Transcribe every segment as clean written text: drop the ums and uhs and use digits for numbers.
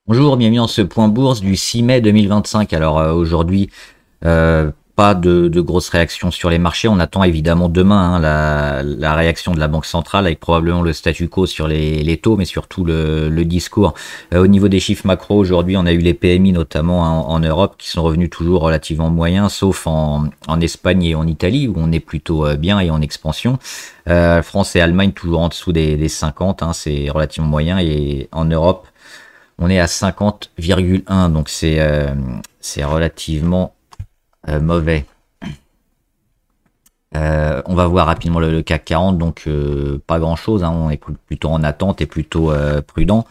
Bonjour, bienvenue dans ce point bourse du 6 mai 2025. Alors aujourd'hui, pas de grosses réactions sur les marchés. On attend évidemment demain la réaction de la Banque centrale avec probablement le statu quo sur les taux, mais surtout le discours. Au niveau des chiffres macro, aujourd'hui, on a eu les PMI notamment en Europe qui sont revenus toujours relativement moyens, sauf en Espagne et en Italie où on est plutôt bien et en expansion. France et Allemagne toujours en dessous des 50, hein, c'est relativement moyen. Et en Europe, on est à 50,1, donc c'est relativement mauvais. On va voir rapidement le CAC 40, donc pas grand-chose, hein, on est plutôt en attente et plutôt prudent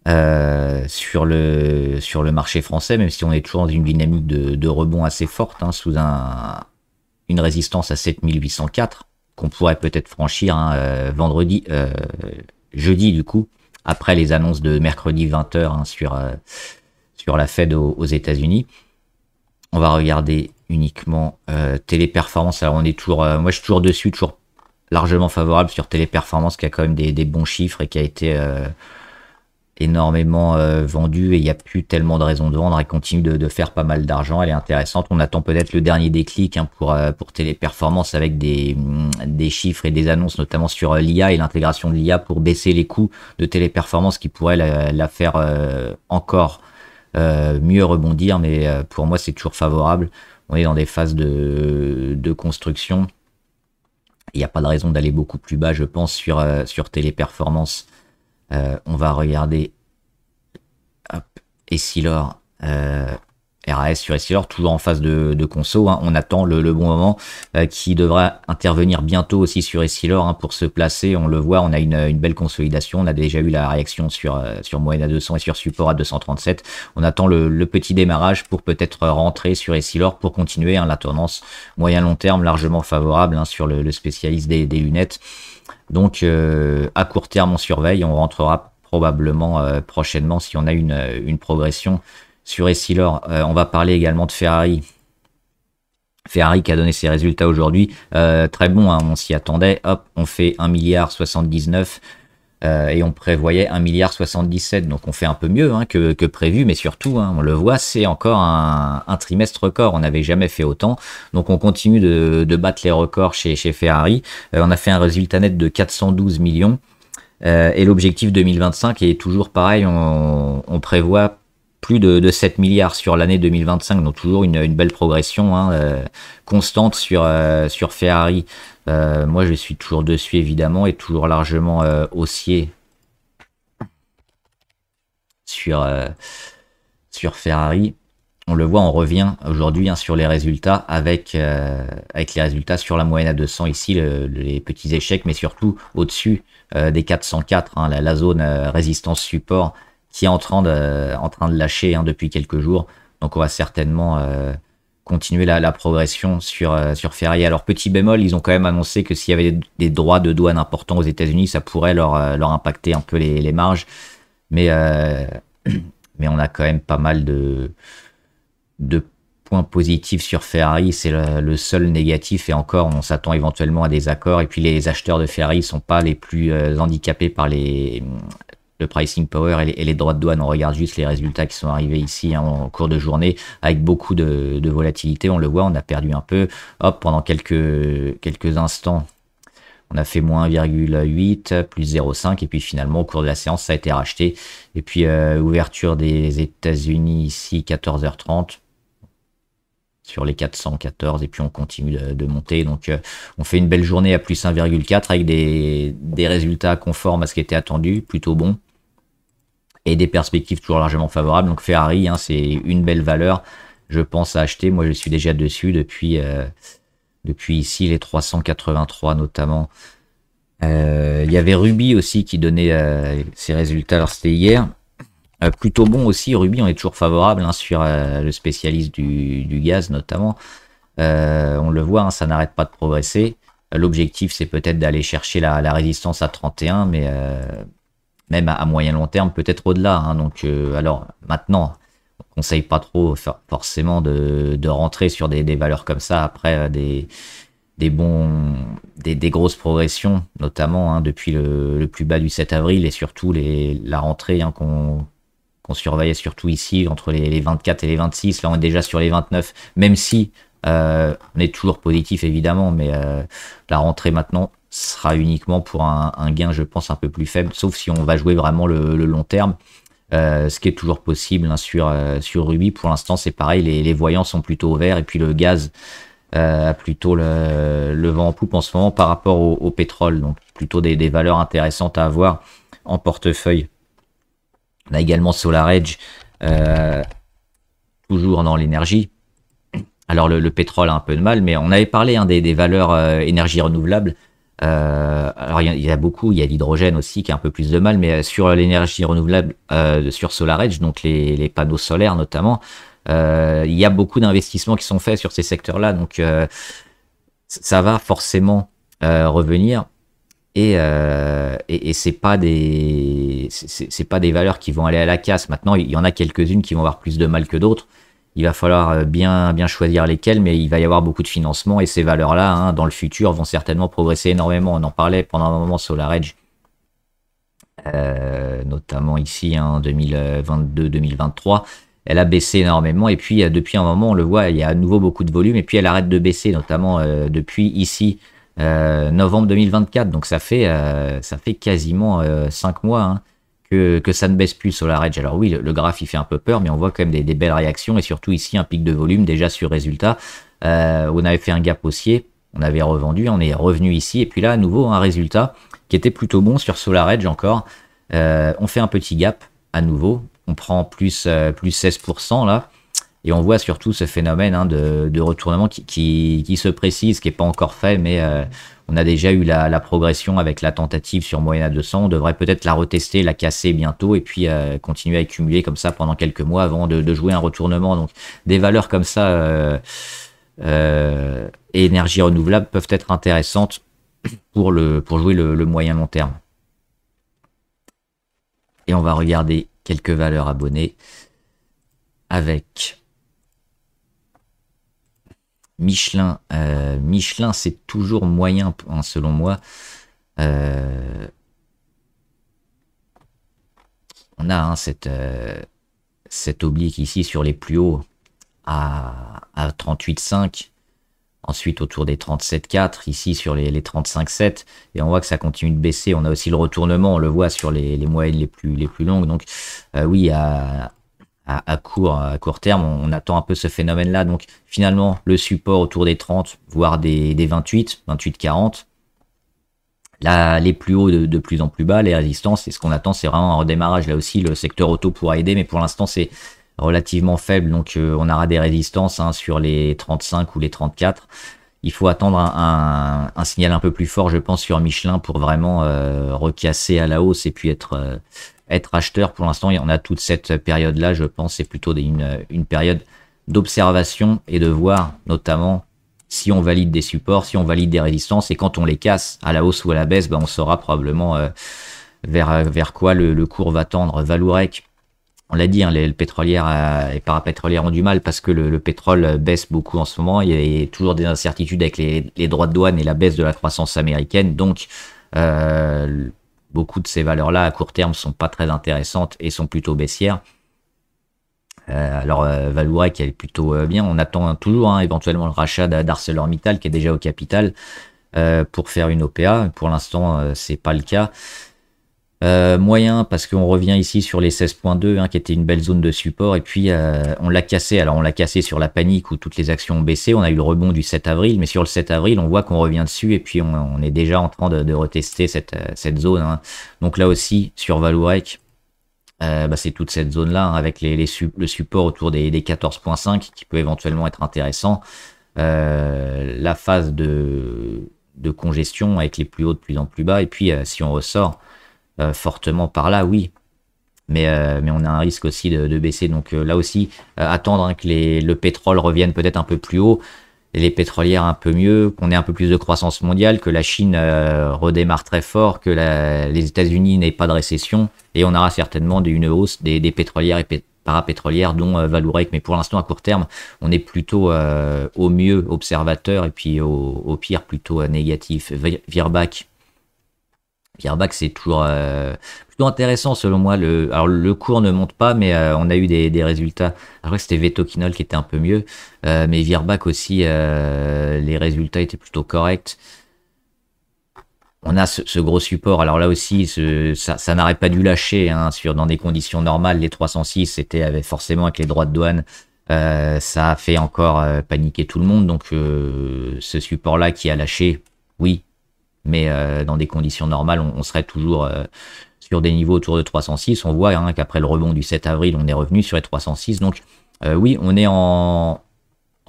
sur le marché français, même si on est toujours dans une dynamique de rebond assez forte, hein, sous une résistance à 7804, qu'on pourrait peut-être franchir, hein, jeudi du coup, après les annonces de mercredi 20h, hein, sur la Fed aux États-Unis. On va regarder uniquement Téléperformance. Alors on est toujours, moi je suis toujours dessus, toujours largement favorable sur Téléperformance qui a quand même des bons chiffres et qui a été énormément vendue, et il n'y a plus tellement de raisons de vendre. Elle continue de faire pas mal d'argent, elle est intéressante. On attend peut-être le dernier déclic, hein, pour Téléperformance avec des chiffres et des annonces notamment sur l'IA et l'intégration de l'IA pour baisser les coûts de Téléperformance qui pourrait la faire encore mieux rebondir, mais pour moi c'est toujours favorable. On est dans des phases de construction. Il n'y a pas de raison d'aller beaucoup plus bas, je pense, sur Téléperformance. On va regarder Essilor, RAS sur Essilor, toujours en phase de conso, hein. On attend le bon moment qui devra intervenir bientôt aussi sur Essilor, hein, pour se placer. On le voit, on a une belle consolidation. On a déjà eu la réaction sur moyenne à 200 et sur support à 237. On attend le petit démarrage pour peut-être rentrer sur Essilor pour continuer, hein, la tendance moyen-long terme largement favorable, hein, sur le spécialiste des lunettes. Donc à court terme on surveille, on rentrera probablement prochainement si on a une progression sur Essilor. On va parler également de Ferrari. Ferrari qui a donné ses résultats aujourd'hui, très bon, hein, on s'y attendait. Hop, on fait 1,79 milliard et on prévoyait 1,77 milliard, donc on fait un peu mieux, hein, que prévu, mais surtout, hein, on le voit, c'est encore un trimestre record, on n'avait jamais fait autant, donc on continue de battre les records chez Ferrari. On a fait un résultat net de 412 millions, et l'objectif 2025 est toujours pareil, on prévoit plus de 7 milliards sur l'année 2025, donc toujours une belle progression, hein, constante sur Ferrari. Moi je suis toujours dessus évidemment et toujours largement haussier sur Ferrari. On le voit, on revient aujourd'hui, hein, sur les résultats avec les résultats sur la moyenne à 200 ici, les petits échecs, mais surtout au-dessus des 404, hein, la zone résistance support qui est en train de lâcher, hein, depuis quelques jours. Donc on va certainement continuer la progression sur Ferrari. Alors petit bémol, ils ont quand même annoncé que s'il y avait des droits de douane importants aux États-Unis, ça pourrait leur impacter un peu les marges. Mais on a quand même pas mal de points positifs sur Ferrari. C'est le seul négatif, et encore on s'attend éventuellement à des accords. Et puis les acheteurs de Ferrari sont pas les plus handicapés par le pricing power et les droits de douane. On regarde juste les résultats qui sont arrivés ici, hein, en cours de journée, avec beaucoup de volatilité. On le voit, on a perdu un peu. Hop, pendant quelques instants, on a fait moins 1,8, plus 0,5, et puis finalement, au cours de la séance, ça a été racheté. Et puis, ouverture des États-Unis ici, 14h30, sur les 414, et puis on continue de monter. Donc, on fait une belle journée à plus 1,4 avec des résultats conformes à ce qui était attendu, plutôt bon, et des perspectives toujours largement favorables. Donc Ferrari, hein, c'est une belle valeur, je pense, à acheter. Moi je suis déjà dessus depuis ici les 383 notamment. Il y avait Ruby aussi qui donnait ses résultats, alors c'était hier, plutôt bon aussi. Ruby, on est toujours favorable, hein, sur le spécialiste du gaz notamment. On le voit, hein, ça n'arrête pas de progresser. L'objectif c'est peut-être d'aller chercher la résistance à 31, mais même à moyen long terme, peut-être au-delà, hein. Donc alors maintenant, on ne conseille pas trop forcément de rentrer sur des valeurs comme ça après des grosses progressions, notamment, hein, depuis le plus bas du 7 avril, et surtout la rentrée, hein, qu'on surveillait surtout ici, entre les 24 et les 26. Là, on est déjà sur les 29, même si on est toujours positif, évidemment, mais la rentrée maintenant sera uniquement pour un gain, je pense, un peu plus faible, sauf si on va jouer vraiment le long terme. Ce qui est toujours possible hein, sur Ruby. Pour l'instant, c'est pareil, les voyants sont plutôt au vert, et puis le gaz a plutôt le vent en poupe en ce moment par rapport au pétrole. Donc, plutôt des valeurs intéressantes à avoir en portefeuille. On a également SolarEdge, toujours dans l'énergie. Alors, le pétrole a un peu de mal, mais on avait parlé hein, des valeurs énergie renouvelable. Alors il y a beaucoup, il y a l'hydrogène aussi qui a un peu plus de mal, mais sur l'énergie renouvelable, sur SolarEdge, donc les panneaux solaires notamment, il y a beaucoup d'investissements qui sont faits sur ces secteurs-là, donc ça va forcément revenir. Et c'est pas c'est pas des valeurs qui vont aller à la casse. Maintenant, il y en a quelques-unes qui vont avoir plus de mal que d'autres. Il va falloir bien choisir lesquelles, mais il va y avoir beaucoup de financement et ces valeurs-là, hein, dans le futur, vont certainement progresser énormément. On en parlait pendant un moment SolarEdge, notamment ici en 2022-2023. Elle a baissé énormément et puis depuis un moment, on le voit, il y a à nouveau beaucoup de volume et puis elle arrête de baisser, notamment depuis ici novembre 2024. Donc ça fait quasiment 5 mois. Hein, que ça ne baisse plus SolarEdge. Alors oui, le graphe il fait un peu peur, mais on voit quand même des belles réactions et surtout ici un pic de volume déjà sur résultat. On avait fait un gap haussier, on avait revendu, on est revenu ici et puis là à nouveau un résultat qui était plutôt bon sur SolarEdge encore. On fait un petit gap à nouveau, on prend plus 16% là. Et on voit surtout ce phénomène hein, de retournement qui se précise, qui n'est pas encore fait, mais on a déjà eu la progression avec la tentative sur moyenne à 200. On devrait peut-être la retester, la casser bientôt, et puis continuer à accumuler comme ça pendant quelques mois avant de jouer un retournement. Donc des valeurs comme ça, et énergie renouvelable, peuvent être intéressantes pour jouer le moyen long terme. Et on va regarder quelques valeurs abonnées avec Michelin. Michelin, c'est toujours moyen, hein, selon moi. On a hein, cette oblique ici sur les plus hauts à 38,5. Ensuite, autour des 37,4. Ici, sur les 35,7. Et on voit que ça continue de baisser. On a aussi le retournement. On le voit sur les moyennes les plus longues. Donc, oui, à court terme, on attend un peu ce phénomène-là. Donc finalement, le support autour des 30, voire des 28, 40. Là, les plus hauts de plus en plus bas, les résistances, et ce qu'on attend, c'est vraiment un redémarrage. Là aussi, le secteur auto pourra aider, mais pour l'instant, c'est relativement faible. Donc on aura des résistances hein, sur les 35 ou les 34. Il faut attendre un signal un peu plus fort, je pense, sur Michelin pour vraiment recasser à la hausse et puis être acheteur. Pour l'instant, on a toute cette période-là, je pense, c'est plutôt une période d'observation et de voir notamment si on valide des supports, si on valide des résistances, et quand on les casse à la hausse ou à la baisse, ben, on saura probablement vers quoi le cours va tendre. Valourec, on l'a dit, hein, les pétrolières et parapétrolières ont du mal parce que le pétrole baisse beaucoup en ce moment. Il y a toujours des incertitudes avec les droits de douane et la baisse de la croissance américaine. Donc, beaucoup de ces valeurs-là à court terme sont pas très intéressantes et sont plutôt baissières. Alors Valourec elle est plutôt bien. On attend toujours hein, éventuellement le rachat d'ArcelorMittal qui est déjà au capital pour faire une OPA. Pour l'instant, c'est pas le cas. Moyen parce qu'on revient ici sur les 16.2 hein, qui était une belle zone de support et puis on l'a cassé. Alors on l'a cassé sur la panique où toutes les actions ont baissé, on a eu le rebond du 7 avril, mais sur le 7 avril on voit qu'on revient dessus et puis on est déjà en train de retester cette zone hein. Donc là aussi sur Valourec c'est toute cette zone là hein, avec le support autour des 14.5 qui peut éventuellement être intéressant. La phase de congestion avec les plus hauts de plus en plus bas et puis si on ressort fortement par là, oui. Mais on a un risque aussi de baisser. Donc là aussi, attendre hein, que le pétrole revienne peut-être un peu plus haut, et les pétrolières un peu mieux, qu'on ait un peu plus de croissance mondiale, que la Chine redémarre très fort, que les États-Unis n'aient pas de récession, et on aura certainement une hausse des pétrolières et parapétrolières, dont Valourec. Mais pour l'instant, à court terme, on est plutôt au mieux observateur, et puis au pire plutôt négatif. Virbac, Virbac, c'est toujours plutôt intéressant selon moi. Alors le cours ne monte pas, mais on a eu des résultats. Après, c'était Vetoquinol qui était un peu mieux, mais Virbac aussi, les résultats étaient plutôt corrects. On a ce gros support. Alors là aussi, ça n'aurait pas dû lâcher hein, dans des conditions normales. Les 306, c'était forcément avec les droits de douane. Ça a fait encore paniquer tout le monde. Donc ce support-là qui a lâché, oui, mais dans des conditions normales, on serait toujours sur des niveaux autour de 306. On voit hein, qu'après le rebond du 7 avril, on est revenu sur les 306. Donc oui, on est en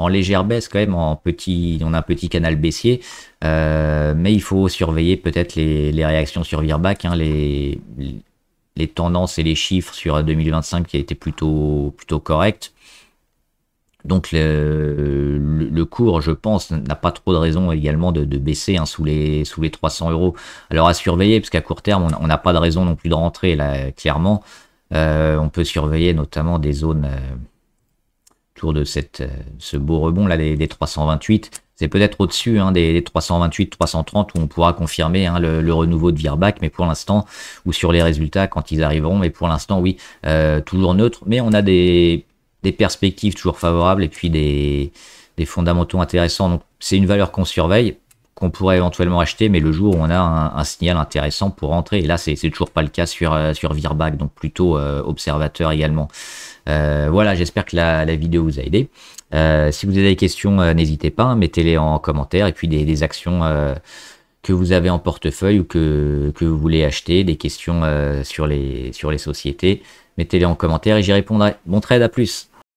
légère baisse quand même, on a un petit canal baissier, mais il faut surveiller peut-être les réactions sur Virbac, hein, les tendances et les chiffres sur 2025 qui étaient plutôt corrects. Donc le cours, je pense, n'a pas trop de raison également de baisser hein, sous les 300 euros. Alors à surveiller, parce qu'à court terme, on n'a pas de raison non plus de rentrer là, clairement. On peut surveiller notamment des zones autour de ce beau rebond là des 328. C'est peut-être au-dessus hein, des 328, 330 où on pourra confirmer hein, le renouveau de Virbac, mais pour l'instant, ou sur les résultats quand ils arriveront, mais pour l'instant, oui, toujours neutre. Mais on a des perspectives toujours favorables et puis des fondamentaux intéressants. Donc c'est une valeur qu'on surveille, qu'on pourrait éventuellement acheter, mais le jour où on a un signal intéressant pour rentrer, et là c'est toujours pas le cas sur Virbac, donc plutôt observateur également. Voilà, j'espère que la vidéo vous a aidé. Si vous avez des questions, n'hésitez pas, hein, mettez-les en commentaire, et puis des actions que vous avez en portefeuille ou que vous voulez acheter, des questions sur les sociétés, mettez-les en commentaire et j'y répondrai. Bon trade, à plus.